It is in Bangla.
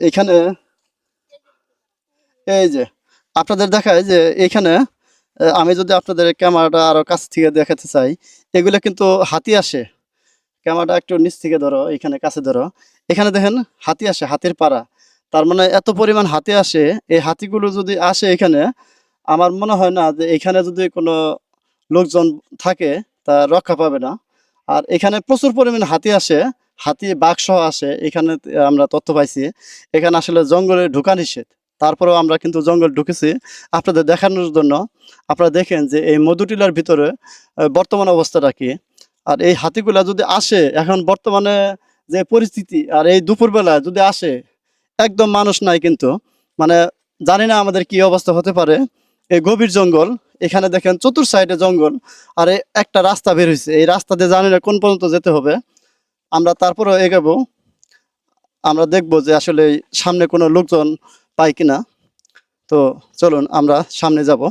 এখানে এই যে আপনাদের দেখায় যে এখানে আমি যদি আপনাদের ক্যামেরাটা আরো কাছ থেকে দেখাতে চাই, এগুলো কিন্তু হাতি আসে। ক্যামেরাটা একটু নিচ থেকে ধরো, এখানে কাছে ধরো, এখানে দেখেন হাতি আসে, হাতির পাড়া। তার মানে এত পরিমাণ হাতি আসে। এই হাতিগুলো যদি আসে এখানে, আমার মনে হয় না যে এখানে যদি কোনো লোকজন থাকে তা রক্ষা পাবে না। আর এখানে প্রচুর পরিমাণে হাতি আসে, হাতি বাঘ সহ আসে এখানে। আমরা তথ্য পাইছি এখানে আসলে জঙ্গলে ঢোকা নিষেধ, তারপরেও আমরা কিন্তু জঙ্গল ঢুকেছি আপনাদের দেখানোর জন্য। আপনারা দেখেন যে এই মধুটিলার ভিতরে বর্তমান অবস্থাটা কি। আর এই হাতিগুলা যদি আসে এখন বর্তমানে যে পরিস্থিতি, আর এই দুপুরবেলা যদি আসে, একদম মানুষ নাই কিন্তু, মানে জানি না আমাদের কি অবস্থা হতে পারে। এই গভীর জঙ্গল, এখানে দেখেন চতুর সাইডে জঙ্গল, আর একটা রাস্তা বের হয়েছে, এই রাস্তা দিয়ে জানি না কোন পর্যন্ত যেতে হবে। আমরা তারপরেও এগাবো, আমরা দেখবো যে আসলে সামনে কোনো লোকজন পাই কিনা। তো চলুন আমরা সামনে যাব।